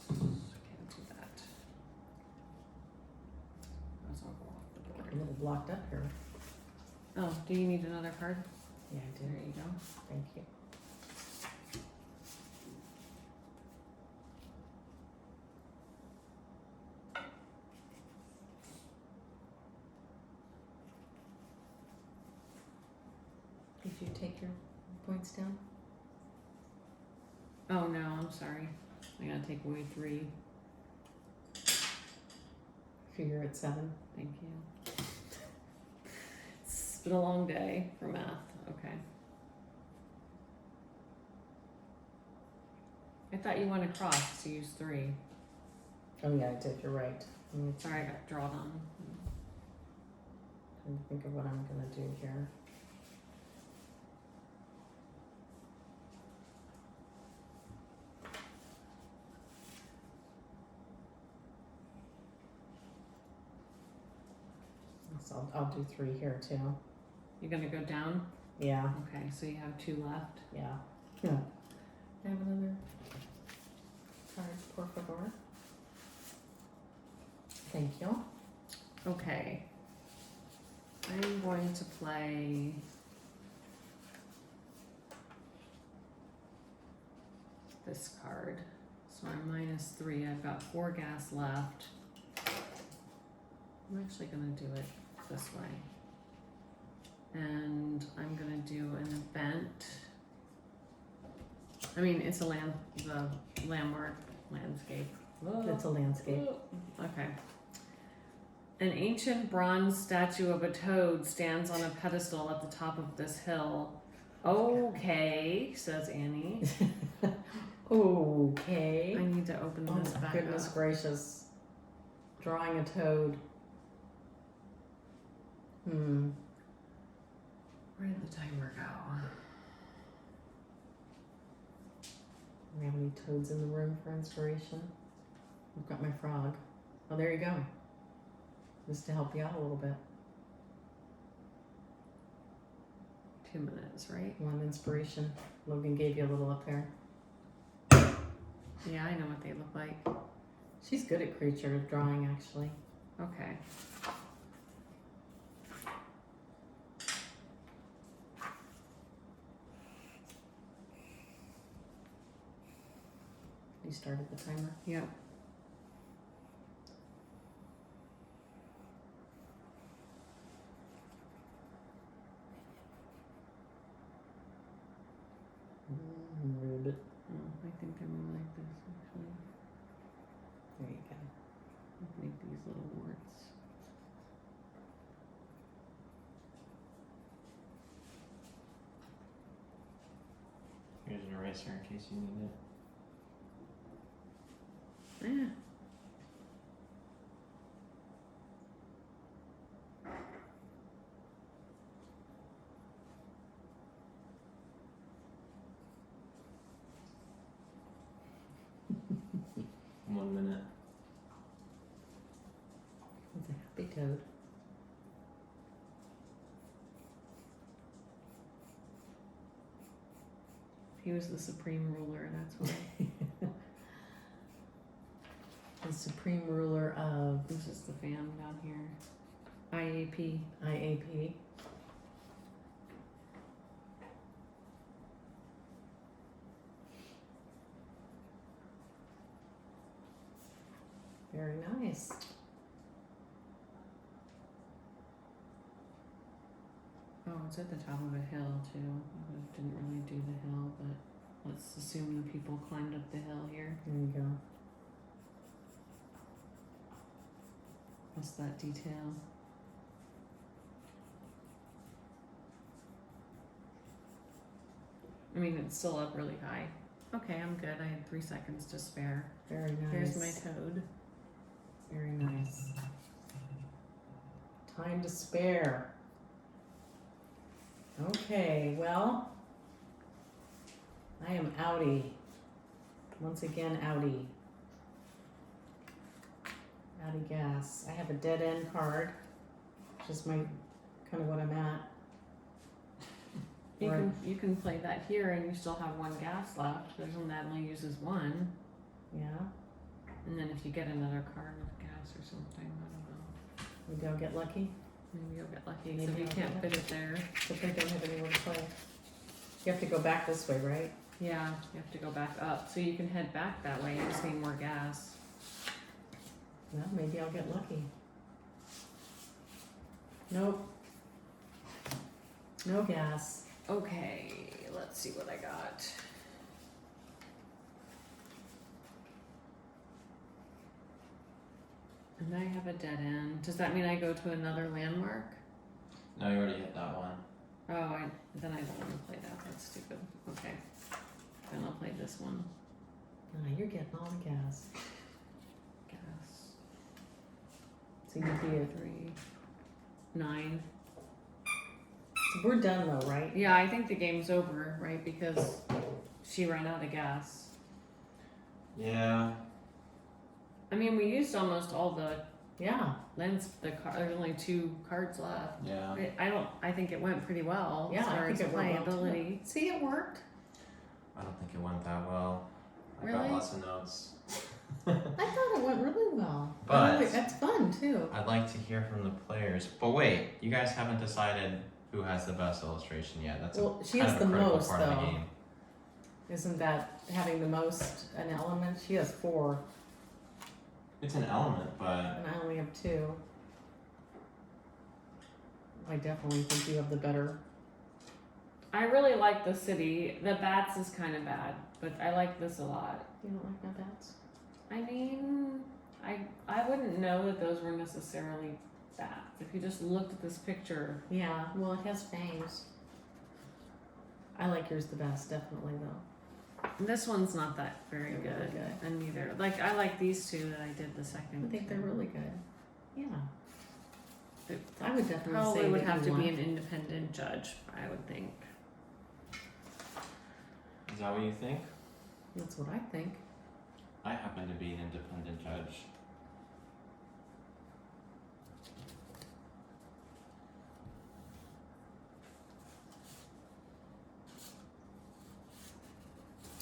Speaker 2: Can't do that. Those all go off the
Speaker 1: A
Speaker 2: board.
Speaker 1: little blocked up here.
Speaker 2: Oh, do you need another card?
Speaker 1: Yeah, I
Speaker 2: There
Speaker 1: do.
Speaker 2: you go.
Speaker 1: Thank you. Did you take your points down?
Speaker 2: Oh no, I'm sorry. I gotta take away 3.
Speaker 1: Figure at 7.
Speaker 2: Thank you. It's been a long day for math. Okay. I thought you went across to use 3.
Speaker 1: Oh yeah, I did. You're right. Let me
Speaker 2: Sorry, I got drawn on.
Speaker 1: trying to think of what I'm gonna do here. So I'll do 3 here too.
Speaker 2: You're gonna go down?
Speaker 1: Yeah,
Speaker 2: Okay, so you have 2 left.
Speaker 1: yeah. Yeah. I have another card, por favor. Thank you.
Speaker 2: Okay. I'm going to play this card. So I'm -3. I've got 4 gas left. I'm actually gonna do it this way. And I'm gonna do an event. I mean, it's the landmark landscape.
Speaker 1: It's a landscape.
Speaker 2: Okay. An ancient bronze statue of a toad stands on a pedestal at the top of this hill. Okay, says Annie.
Speaker 1: Okay.
Speaker 2: I need to open
Speaker 1: Oh
Speaker 2: this
Speaker 1: my
Speaker 2: back
Speaker 1: goodness
Speaker 2: up.
Speaker 1: gracious. Drawing a toad.
Speaker 2: Where did the timer go?
Speaker 1: Do we have any toads in the room for inspiration? I've got my frog. Oh, there you go. Just to help you out a little bit.
Speaker 2: 2 minutes, right?
Speaker 1: One inspiration. Logan gave you a little up there.
Speaker 2: Yeah, I know what they look like.
Speaker 1: She's good at creature drawing, actually.
Speaker 2: Okay.
Speaker 1: You started the timer.
Speaker 2: Yep.
Speaker 1: Rude.
Speaker 2: I think I'm gonna like this actually.
Speaker 1: There you go.
Speaker 2: Make these little warts.
Speaker 3: Here's an eraser in case you need it.
Speaker 2: Yeah.
Speaker 3: One minute.
Speaker 1: It's a happy toad.
Speaker 2: He was the supreme ruler, that's why.
Speaker 1: The supreme ruler of
Speaker 2: This is the fan down here. IAP.
Speaker 1: IAP. Very nice.
Speaker 2: Oh, it's at the top of a hill too. I didn't really do the hill, but let's assume the people climbed up the hill here.
Speaker 1: There you go.
Speaker 2: What's that detail? I mean, it's still up really high. Okay, I'm good. I had 3 seconds to spare.
Speaker 1: Very nice.
Speaker 2: Here's my toad.
Speaker 1: Very nice. Time to spare. Okay, well, I am outie. Once again, outie. Outie gas. I have a dead end card, which is my kind of what I'm at.
Speaker 2: You can play that here, and you still have 1 gas left. There's one that only uses 1,
Speaker 1: Yeah,
Speaker 2: and then if you get another card with gas or something, I don't know.
Speaker 1: maybe I'll get lucky.
Speaker 2: Maybe you'll get lucky.
Speaker 1: Maybe
Speaker 2: so if you
Speaker 1: I'll
Speaker 2: can't
Speaker 1: get
Speaker 2: fit it there,
Speaker 1: But I don't have anywhere to play. You have to go back this way, right?
Speaker 2: yeah, you have to go back up. So you can head back that way. You just need more gas.
Speaker 1: Well, maybe I'll get lucky. Nope. No gas.
Speaker 2: Okay, let's see what I got. And I have a dead end. Does that mean I go to another landmark?
Speaker 3: No, you already hit that one.
Speaker 2: Then I don't want to play that. That's stupid. Okay. Then I'll play this one.
Speaker 1: You're getting all the gas.
Speaker 2: Gas.
Speaker 1: So you'd be at
Speaker 2: 3, 9.
Speaker 1: So we're done though, right?
Speaker 2: Yeah, I think the game's over, right? Because she ran out of gas.
Speaker 3: Yeah.
Speaker 2: I mean, we used almost all the
Speaker 1: Yeah.
Speaker 2: lens. There's only 2 cards left.
Speaker 3: Yeah.
Speaker 2: I think it went pretty well.
Speaker 1: Yeah,
Speaker 2: as far
Speaker 1: I think
Speaker 2: as
Speaker 1: it went well
Speaker 2: playability.
Speaker 1: too. See, it worked.
Speaker 3: I don't think it went that well. I
Speaker 2: Really?
Speaker 3: got lots of notes.
Speaker 1: I thought it went really well.
Speaker 3: But-
Speaker 1: that's fun too.
Speaker 3: I'd like to hear from the players. But wait, you guys haven't decided who has the best illustration yet. That's
Speaker 1: Well, she
Speaker 3: kind
Speaker 1: has
Speaker 3: of a
Speaker 1: the
Speaker 3: critical
Speaker 1: most
Speaker 3: part of the
Speaker 1: though.
Speaker 3: game.
Speaker 1: Isn't that having the most an element? She has 4,
Speaker 3: It's an element, but
Speaker 1: and I only have 2. I definitely think you have the better.
Speaker 2: I really like the city. The bats is kind of bad, but I like this a lot.
Speaker 1: You don't like my bats?
Speaker 2: I mean, I wouldn't know that those were necessarily bats. If you just looked at this picture.
Speaker 1: Yeah. Well, it has fangs. I like yours the best, definitely though.
Speaker 2: This one's not that very
Speaker 1: They're really
Speaker 2: good.
Speaker 1: good.
Speaker 2: And neither. Like, I like these 2 that I did the second.
Speaker 1: I think they're really good. Yeah.
Speaker 2: It
Speaker 1: I would definitely
Speaker 2: probably
Speaker 1: say
Speaker 2: would
Speaker 1: that
Speaker 2: have
Speaker 1: you
Speaker 2: to be
Speaker 1: won.
Speaker 2: an independent judge, I would think.
Speaker 3: is that what you think?
Speaker 1: That's what I think.
Speaker 3: I happen to be an independent judge.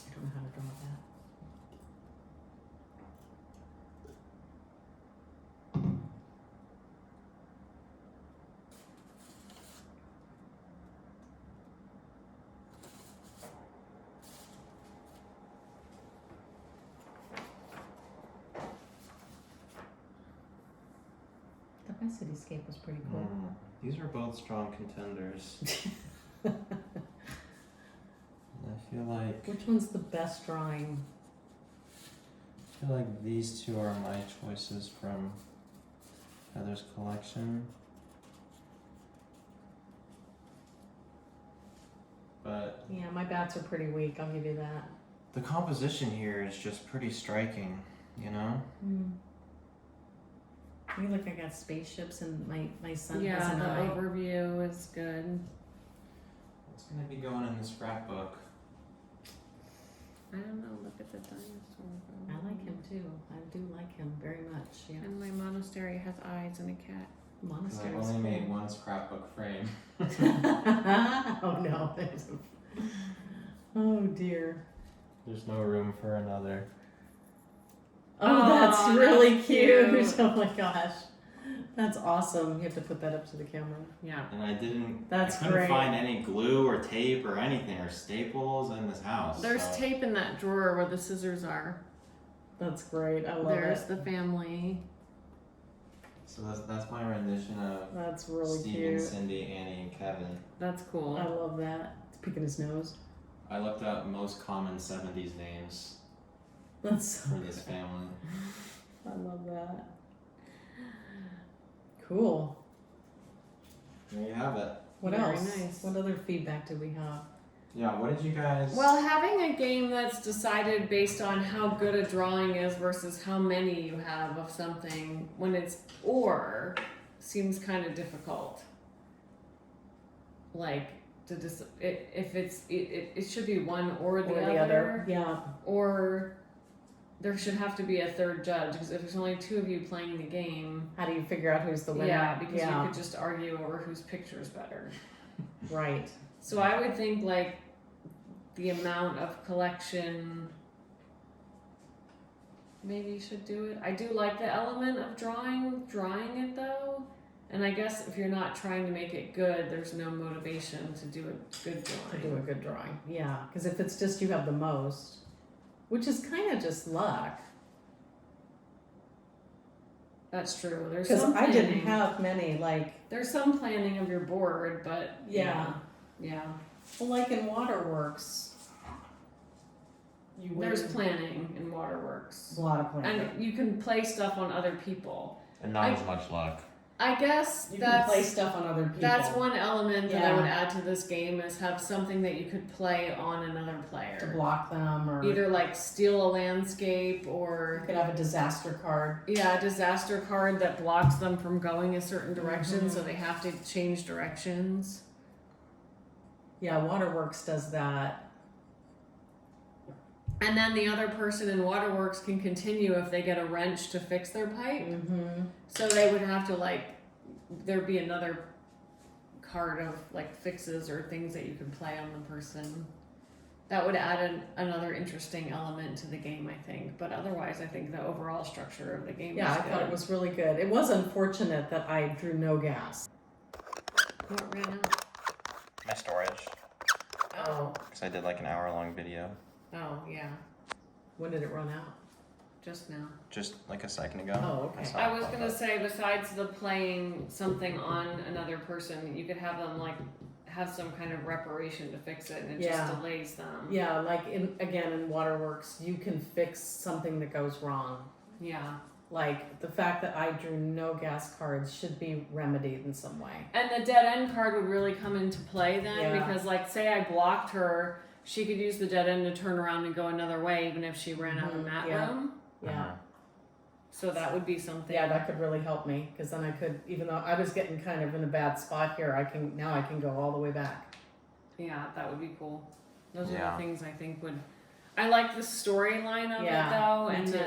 Speaker 1: I don't know how to draw that. My cityscape was pretty cool.
Speaker 3: These are both strong contenders. I feel like
Speaker 1: Which one's the best drawing?
Speaker 3: these 2 are my choices from Heather's collection. But
Speaker 1: Yeah, my bats are pretty weak, I'll give you that.
Speaker 3: the composition here is just pretty striking, you know?
Speaker 1: You look, I got spaceships and my son has
Speaker 2: Yeah,
Speaker 1: an
Speaker 2: the
Speaker 1: eye.
Speaker 2: overview is good.
Speaker 3: It's gonna be going in the scrapbook.
Speaker 2: I don't know, look at the dinosaur.
Speaker 1: I like him too. I do like him very much. Yeah.
Speaker 2: And my monastery has eyes and a cat.
Speaker 3: 'Cause
Speaker 1: Monastery.
Speaker 3: I've only made 1 scrapbook frame.
Speaker 1: Oh no, there's a... Oh dear.
Speaker 3: There's no room for another.
Speaker 1: Oh, that's
Speaker 2: Aw,
Speaker 1: really
Speaker 2: that's
Speaker 1: cute.
Speaker 2: cute.
Speaker 1: Oh my gosh. That's awesome. You have to put that up to the camera.
Speaker 2: Yeah.
Speaker 3: And I
Speaker 1: That's
Speaker 3: couldn't
Speaker 1: great.
Speaker 3: find any glue or tape or anything or staples in this house.
Speaker 2: There's
Speaker 3: so.
Speaker 2: tape in that drawer where the scissors are.
Speaker 1: That's great. I love
Speaker 2: There's
Speaker 1: it.
Speaker 2: the family.
Speaker 3: So that's my rendition of
Speaker 1: That's really
Speaker 3: Steven,
Speaker 1: cute.
Speaker 3: Cindy, Annie, and Kevin.
Speaker 2: That's cool.
Speaker 1: I love that. It's picking his nose.
Speaker 3: I looked up most common 70s names
Speaker 1: That's
Speaker 3: for this family.
Speaker 1: I love that. Cool.
Speaker 3: There you have it.
Speaker 1: What
Speaker 2: Very
Speaker 1: else?
Speaker 2: nice.
Speaker 1: What other feedback did we have?
Speaker 3: Yeah, what did you guys...
Speaker 2: Well, having a game that's decided based on how good a drawing is versus how many you have of something when it's or seems kind of difficult. Like it should be one or the other.
Speaker 1: Yeah.
Speaker 2: Or there should have to be a third judge because if there's only 2 of you playing the game,
Speaker 1: How do you figure out who's the winner?
Speaker 2: yeah, because you could just argue over whose picture is better.
Speaker 1: Right.
Speaker 2: So I would think like the amount of collection maybe you should do it. I do like the element of drawing it though. And I guess if you're not trying to make it good, there's no motivation to do a good drawing.
Speaker 1: To do a good drawing. Yeah. Because if it's just you have the most, which is kind of just luck.
Speaker 2: That's true. There's
Speaker 1: Because
Speaker 2: some
Speaker 1: I didn't
Speaker 2: planning.
Speaker 1: have many, like,
Speaker 2: There's some planning of your board, but
Speaker 1: yeah.
Speaker 2: yeah.
Speaker 1: Well, like in Waterworks, you
Speaker 2: There's
Speaker 1: wouldn't-
Speaker 2: planning in Waterworks.
Speaker 1: a lot of planning.
Speaker 2: And you can play stuff on other people.
Speaker 3: And not as much luck.
Speaker 2: I guess
Speaker 1: You can play
Speaker 2: that's
Speaker 1: stuff on other people.
Speaker 2: that's one element that I
Speaker 1: Yeah.
Speaker 2: would add to this game is have something that you could play on another player.
Speaker 1: to block them, or
Speaker 2: Either like steal a landscape
Speaker 1: you
Speaker 2: or
Speaker 1: could have a disaster card.
Speaker 2: a disaster card that blocks them from going a certain direction, so they have to change directions.
Speaker 1: Yeah, Waterworks does that.
Speaker 2: And then the other person in Waterworks can continue if they get a wrench to fix their pipe.
Speaker 1: Mm-hmm.
Speaker 2: So they would have to there'd be another card of fixes or things that you could play on the person. That would add another interesting element to the game, I think. But otherwise, I think the overall structure of the game
Speaker 1: Yeah,
Speaker 2: is
Speaker 1: I
Speaker 2: good.
Speaker 1: thought it was really good. It was unfortunate that I drew no gas.
Speaker 2: What ran out?
Speaker 3: My storage.
Speaker 1: Oh.
Speaker 3: Because I did like an hour-long video.
Speaker 2: Oh, yeah.
Speaker 1: When did it run out?
Speaker 2: Just now.
Speaker 3: Just like a second ago.
Speaker 1: Oh, okay.
Speaker 3: saw
Speaker 2: I
Speaker 3: it
Speaker 2: was
Speaker 3: pop
Speaker 2: gonna
Speaker 3: up.
Speaker 2: say, besides the playing something on another person, you could have them have some kind of reparation to fix it, and it
Speaker 1: Yeah.
Speaker 2: just delays them.
Speaker 1: Yeah, like in Waterworks, you can fix something that goes wrong.
Speaker 2: Yeah.
Speaker 1: Like the fact that I drew no gas cards should be remedied in some way.
Speaker 2: And the dead end card would really come into play then,
Speaker 1: Yeah.
Speaker 2: because say I blocked her, she could use the dead end to turn around and go another way, even if she ran out of mat
Speaker 1: yeah.
Speaker 2: room.
Speaker 1: Yeah.
Speaker 2: So that would be something.
Speaker 1: Yeah, that could really help me because then I could, even though I was getting kind of in a bad spot here, I can go all the way back.
Speaker 2: Yeah, that would be cool. Those are
Speaker 3: Yeah.
Speaker 2: the things I think would. I like the storyline of
Speaker 1: Yeah,
Speaker 2: it though,
Speaker 1: me
Speaker 2: and
Speaker 1: too.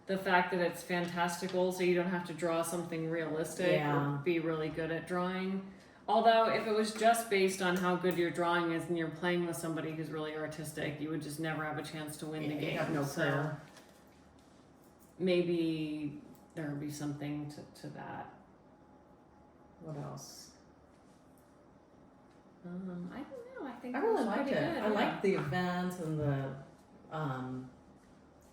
Speaker 2: the fact that it's fantastical, so you don't have to draw something realistic
Speaker 1: Yeah.
Speaker 2: or be really good at drawing. Although, if it was just based on how good your drawing is and you're playing with somebody who's really artistic, you would just never have a chance to win the
Speaker 1: Yeah, you
Speaker 2: game.
Speaker 1: have no
Speaker 2: so
Speaker 1: prayer.
Speaker 2: maybe there would be something to that.
Speaker 1: What else?
Speaker 2: I don't know. I think
Speaker 1: I
Speaker 2: it
Speaker 1: really
Speaker 2: was
Speaker 1: liked
Speaker 2: pretty
Speaker 1: it.
Speaker 2: good.
Speaker 1: I liked the event and the.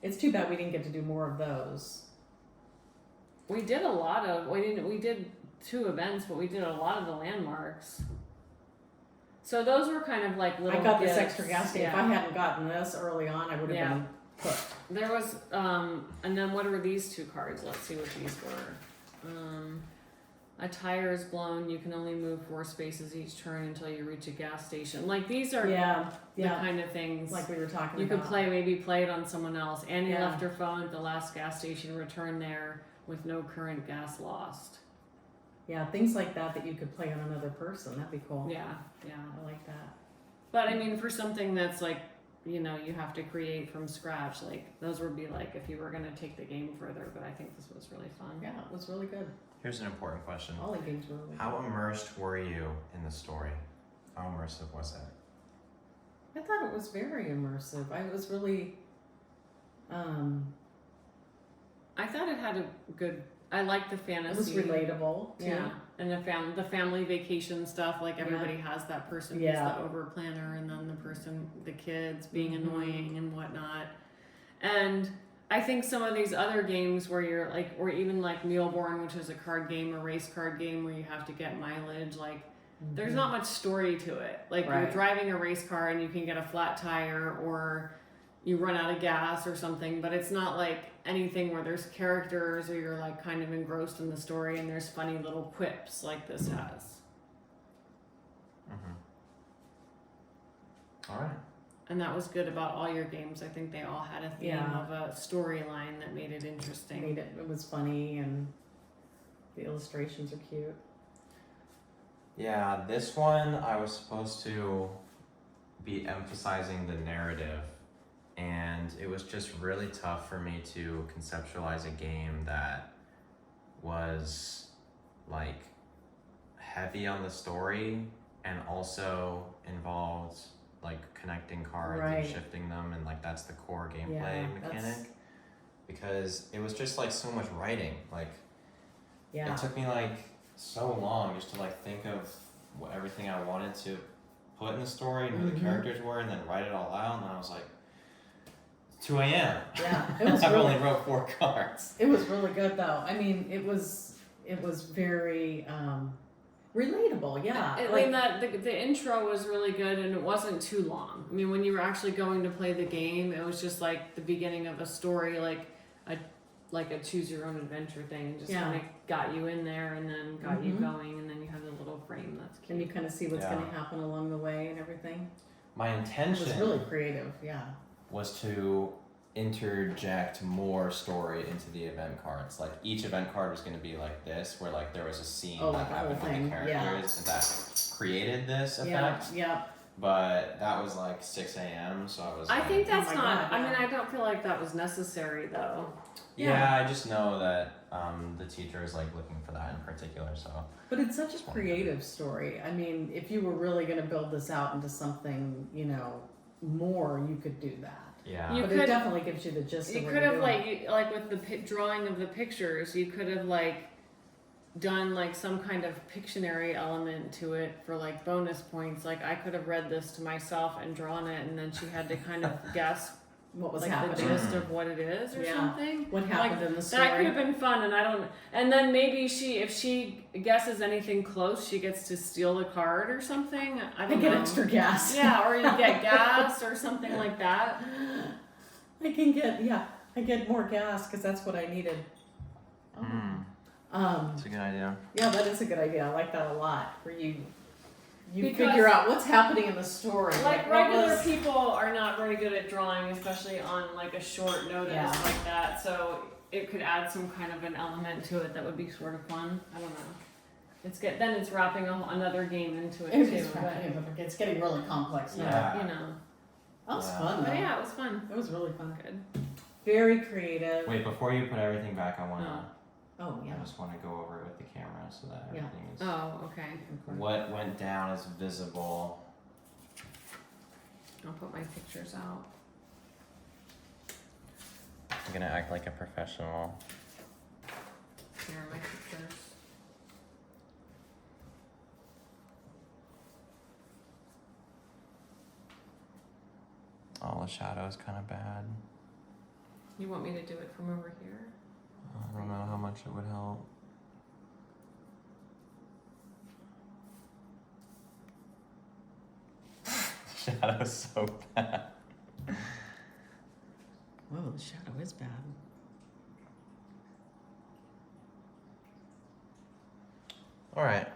Speaker 1: It's too bad we didn't get to do more of those.
Speaker 2: We did a lot of. We did 2 events, but we did a lot of the landmarks. So those were kind of like little.
Speaker 1: I got this
Speaker 2: gifts.
Speaker 1: extra gas tank. If I hadn't gotten this early on, I would have
Speaker 2: Yeah.
Speaker 1: been cooked.
Speaker 2: There was, and then what were these 2 cards? Let's see what these were. A tire is blown. You can only move 4 spaces each turn until you reach a gas station. These are
Speaker 1: Yeah,
Speaker 2: the
Speaker 1: yeah.
Speaker 2: kind of things
Speaker 1: Like we were talking
Speaker 2: you
Speaker 1: about.
Speaker 2: could play it on someone else. Annie
Speaker 1: Yeah.
Speaker 2: left her phone at the last gas station. Return there with no current gas lost.
Speaker 1: Yeah, things like that you could play on another person. That'd be cool.
Speaker 2: Yeah.
Speaker 1: I like that.
Speaker 2: But I mean, for something that's you have to create from scratch, those would be if you were going to take the game further. But I think this was really fun.
Speaker 1: Yeah, it was really good.
Speaker 3: Here's an important question.
Speaker 1: All the games were really good.
Speaker 3: How immersed were you in the story? How immersive was it?
Speaker 1: I thought it was very immersive. I was really,
Speaker 2: I thought it had a good. I liked the
Speaker 1: it
Speaker 2: fantasy.
Speaker 1: was relatable. Too.
Speaker 2: Yeah, and the family vacation stuff. Everybody has that person
Speaker 1: Yeah.
Speaker 2: who's the over planner, and then the kids being
Speaker 1: Mhm.
Speaker 2: annoying and whatnot. And I think some of these other games where you're or even Muleborn, which is a card game, a race card game where you have to get mileage. There's
Speaker 1: Mhm.
Speaker 2: not much story to it. You're
Speaker 1: Right.
Speaker 2: driving a race car and you can get a flat tire or you run out of gas or something, but it's not anything where there's characters or you're kind of engrossed in the story and there's funny little quips like this has.
Speaker 3: Mm-hmm. All right.
Speaker 2: And that was good about all your games. I think they all had a theme
Speaker 1: Yeah.
Speaker 2: of a storyline that made it interesting.
Speaker 1: It was funny and the illustrations are cute.
Speaker 3: Yeah, this one I was supposed to be emphasizing the narrative, and it was just really tough for me to conceptualize a game that was heavy on the story and also involved connecting cards
Speaker 1: Right.
Speaker 3: and shifting them, and that's the core gameplay
Speaker 1: Yeah,
Speaker 3: mechanic.
Speaker 1: that's-
Speaker 3: Because it was just so much writing.
Speaker 1: Yeah.
Speaker 3: It took me so long just to think of everything I wanted to put in the story and who the
Speaker 1: Mhm.
Speaker 3: characters were, and then write it all out. And then I was like, it's 2 a.m.
Speaker 1: Yeah, it was
Speaker 3: I've
Speaker 1: really,
Speaker 3: only wrote 4 cards.
Speaker 1: it was really good though. I mean, it was very relatable. Yeah,
Speaker 2: I mean, the intro was really good and it wasn't too long. I mean, when you were actually going to play the game, it was just the beginning of a story, like a choose your own adventure thing, and just
Speaker 1: Yeah.
Speaker 2: kind of got you in there, and then got you
Speaker 1: Mhm.
Speaker 2: going, and then you have the little frame. That's cute.
Speaker 1: And you kind of see what's
Speaker 3: Yeah.
Speaker 1: going to happen along the way and everything.
Speaker 3: My
Speaker 1: It
Speaker 3: intention
Speaker 1: was really creative, yeah.
Speaker 3: was to interject more story into the event cards. Like each event card was going to be like this, where like there was a scene
Speaker 1: Oh,
Speaker 3: that
Speaker 1: like the whole
Speaker 3: happened with the
Speaker 1: thing, yeah.
Speaker 3: characters that created this
Speaker 1: Yeah,
Speaker 3: effect.
Speaker 1: yeah.
Speaker 3: But that was like 6 a.m. So I was.
Speaker 2: I
Speaker 3: like,
Speaker 2: think that's
Speaker 1: my
Speaker 2: not.
Speaker 1: God,
Speaker 2: I mean,
Speaker 1: yeah.
Speaker 2: I don't feel like that was necessary though.
Speaker 3: Yeah, I just know that the teacher is like looking for that in particular. So.
Speaker 1: But it's such a creative story. I mean, if you were really going to build this out into something, more, you could do that.
Speaker 3: Yeah.
Speaker 2: You
Speaker 1: But
Speaker 2: could-
Speaker 1: it definitely gives you the gist
Speaker 2: You
Speaker 1: of what
Speaker 2: could
Speaker 1: you're
Speaker 2: have
Speaker 1: doing.
Speaker 2: like with the drawing of the pictures, you could have like done like some kind of Pictionary element to it for like bonus points. Like I could have read this to myself and drawn it, and then she had to kind of guess
Speaker 1: What was
Speaker 2: like
Speaker 1: happening.
Speaker 2: the gist of what it is or
Speaker 1: Yeah.
Speaker 2: something.
Speaker 1: What happened in the story.
Speaker 2: That could have been fun, and I don't. And then maybe if she guesses anything close, she gets to steal the card or something. I
Speaker 1: I
Speaker 2: don't
Speaker 1: get
Speaker 2: know.
Speaker 1: extra gas.
Speaker 2: Yeah, or you get gas or something like that.
Speaker 1: I get more gas because that's what I needed.
Speaker 3: That's a good idea.
Speaker 1: Yeah, that is a good idea. I like that a lot. Where you
Speaker 2: Because-
Speaker 1: figure out what's happening in the story.
Speaker 2: Like
Speaker 1: what
Speaker 2: regular
Speaker 1: was-
Speaker 2: people are not very good at drawing, especially on like a short notice
Speaker 1: Yeah.
Speaker 2: like that. So it could add some kind of an element to it that would be sort of fun. I don't know. Then it's wrapping another game into it
Speaker 1: It
Speaker 2: too.
Speaker 1: is right. It's getting really complex now.
Speaker 2: But,
Speaker 3: Yeah.
Speaker 2: you know.
Speaker 1: That was
Speaker 3: Yeah.
Speaker 1: fun though.
Speaker 2: But yeah, it was fun.
Speaker 1: It was really fun.
Speaker 2: Good.
Speaker 1: Very creative.
Speaker 3: Wait, before you put everything back, I wanna.
Speaker 1: Oh yeah.
Speaker 3: I just want to go over it with the camera so that
Speaker 1: Yeah.
Speaker 3: everything is.
Speaker 2: Oh, okay.
Speaker 3: What went down is visible.
Speaker 2: I'll put my pictures out.
Speaker 3: I'm gonna act like a professional.
Speaker 2: Here are my pictures.
Speaker 3: Oh, the shadow is kind of bad.
Speaker 2: You want me to do it from over here?
Speaker 3: I don't know how much it would help. The shadow is so bad.
Speaker 1: Whoa, the shadow is bad.
Speaker 3: All right.